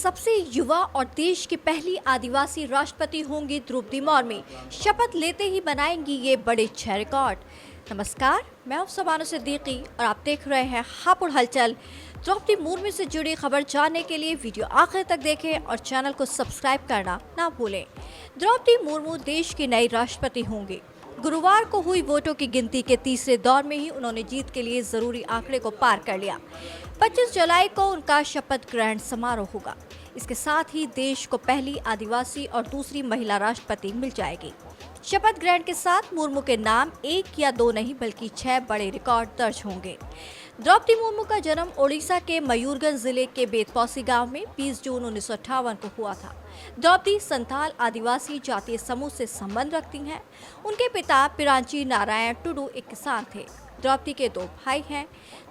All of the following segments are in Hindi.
सबसे युवा और देश की पहली आदिवासी राष्ट्रपति होंगी द्रौपदी मुर्मू। शपथ लेते ही बनाएंगी ये बड़े 6 रिकॉर्ड। नमस्कार, मैं हूं सबानो सिद्दीकी और आप देख रहे हैं हापुड़ हलचल। द्रौपदी मुर्मू से जुड़ी खबर जानने के लिए वीडियो आखिर तक देखें और चैनल को सब्सक्राइब करना ना भूलें। द्रौपदी मुर्मू देश की नई राष्ट्रपति होंगी। गुरुवार को हुई वोटों की गिनती के तीसरे दौर में ही उन्होंने जीत के लिए जरूरी आंकड़े को पार कर लिया। 25 जुलाई को उनका शपथ ग्रहण समारोह होगा। इसके साथ ही देश को पहली आदिवासी और दूसरी महिला राष्ट्रपति मिल जाएगी। शपथ ग्रहण के साथ मुर्मू के नाम 1 या 2 नहीं बल्कि 6 बड़े रिकॉर्ड दर्ज होंगे। द्रौपदी मुर्मू का जन्म ओडिशा के मयूरगंज जिले के बेतपौसी गांव में 20 जून 1958 को हुआ था। द्रौपदी संथाल आदिवासी जातीय समूह से संबंध रखती हैं। उनके पिता पिरांची नारायण टुडू एक किसान थे। द्रौपदी के 2 भाई हैं।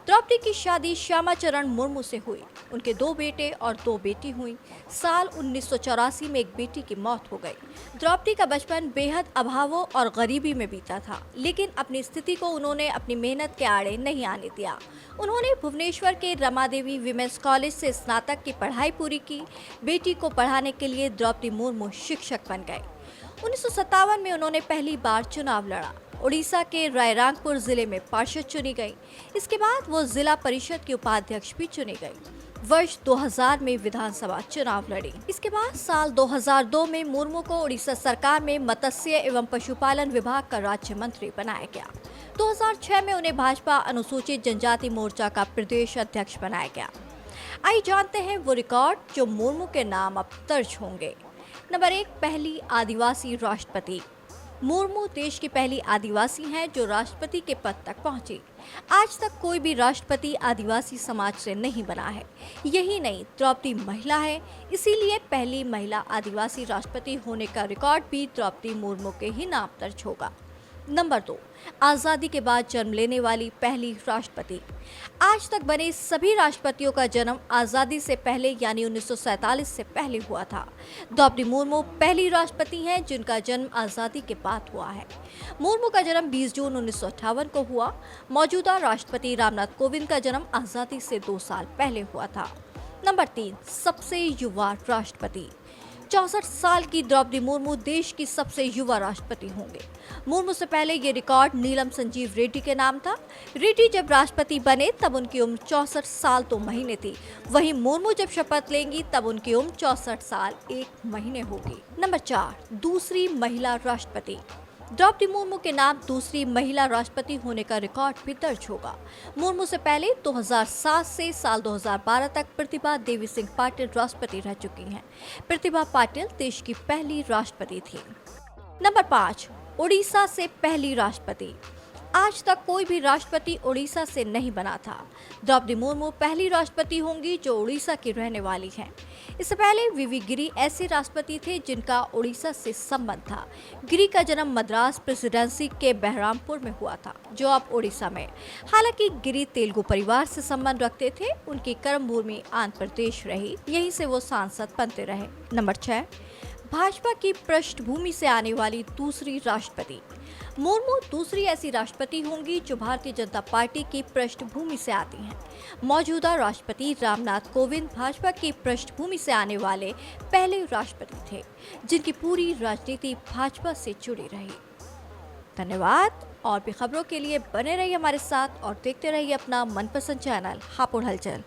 द्रौपदी की शादी श्यामाचरण मुर्मू से हुई। उनके 2 बेटे और 2 बेटी हुई। साल 1984 में एक बेटी की मौत हो गई। द्रौपदी का बचपन बेहद अभावों और गरीबी में बीता था, लेकिन अपनी स्थिति को उन्होंने अपनी मेहनत के आड़े नहीं आने दिया। उन्होंने भुवनेश्वर के रमादेवी विमेंस कॉलेज से स्नातक की पढ़ाई पूरी की। बेटी को पढ़ाने के लिए द्रौपदी मुर्मू शिक्षक बन गए। 1957 में उन्होंने पहली बार चुनाव लड़ा। ओडिशा के रायरंगपुर जिले में पार्षद चुनी गई। इसके बाद वो जिला परिषद की उपाध्यक्ष भी चुनी गई। वर्ष 2000 में विधानसभा चुनाव लड़ी। इसके बाद साल 2002 में मुर्मू को ओडिशा सरकार में मत्स्य एवं पशुपालन विभाग का राज्य मंत्री बनाया गया। 2006 में उन्हें भाजपा अनुसूचित जनजाति मोर्चा का प्रदेश अध्यक्ष बनाया गया। आइए जानते हैं वो रिकॉर्ड जो मुर्मू के नाम अब दर्ज होंगे। नंबर 1, पहली आदिवासी राष्ट्रपति। मुर्मू देश की पहली आदिवासी हैं जो राष्ट्रपति के पद तक पहुंची। आज तक कोई भी राष्ट्रपति आदिवासी समाज से नहीं बना है। यही नहीं, द्रौपदी महिला है, इसीलिए पहली महिला आदिवासी राष्ट्रपति होने का रिकॉर्ड भी द्रौपदी मुर्मू के ही नाम दर्ज होगा। नंबर 2, आज़ादी के बाद जन्म लेने वाली पहली राष्ट्रपति। आज तक बने सभी राष्ट्रपतियों का जन्म आज़ादी से पहले यानी 1947 से पहले हुआ था। द्रौपदी मुर्मू पहली राष्ट्रपति हैं जिनका जन्म आज़ादी के बाद हुआ है। मुर्मू का जन्म 20 जून 1958 को हुआ। मौजूदा राष्ट्रपति रामनाथ कोविंद का जन्म आज़ादी से 2 साल पहले हुआ था। नंबर 3, सबसे युवा राष्ट्रपति। 64 साल की द्रौपदी मुर्मू देश की सबसे युवा राष्ट्रपति होंगे। मुर्मू से पहले ये रिकॉर्ड नीलम संजीव रेड्डी के नाम था। रेड्डी जब राष्ट्रपति बने तब उनकी उम्र 64 साल 2 महीने थी। वहीं मुर्मू जब शपथ लेंगी तब उनकी उम्र 64 साल 1 महीने होगी। नंबर 4, दूसरी महिला राष्ट्रपति। द्रौपदी मुर्मू के नाम दूसरी महिला राष्ट्रपति होने का रिकॉर्ड भी दर्ज होगा। मुर्मू से पहले 2007 से साल 2012 तक प्रतिभा देवी सिंह पाटिल राष्ट्रपति रह चुकी हैं। प्रतिभा पाटिल देश की पहली राष्ट्रपति थी। नंबर 5, ओडिशा से पहली राष्ट्रपति। आज तक कोई भी राष्ट्रपति ओडिशा से नहीं बना था। द्रौपदी मुर्मू पहली राष्ट्रपति होंगी जो ओडिशा की रहने वाली हैं। इससे पहले वीवी गिरी ऐसे राष्ट्रपति थे जिनका ओडिशा से संबंध था। गिरी का जन्म मद्रास प्रेसिडेंसी के बहरामपुर में हुआ था, जो अब ओडिशा में। हालांकि गिरी तेलुगु परिवार से संबंध रखते थे। उनकी कर्मभूमि आंध्र प्रदेश रही, यहीं से वो सांसद बनते रहे। नंबर 6, भाजपा की पृष्ठभूमि से आने वाली दूसरी राष्ट्रपति। मुर्मू दूसरी ऐसी राष्ट्रपति होंगी जो भारतीय जनता पार्टी की पृष्ठभूमि से आती हैं। मौजूदा राष्ट्रपति रामनाथ कोविंद भाजपा की पृष्ठभूमि से आने वाले पहले राष्ट्रपति थे जिनकी पूरी राजनीति भाजपा से जुड़ी रही। धन्यवाद। और भी खबरों के लिए बने रहिए हमारे साथ और देखते रहिए अपना मनपसंद चैनल हापुड़ हलचल।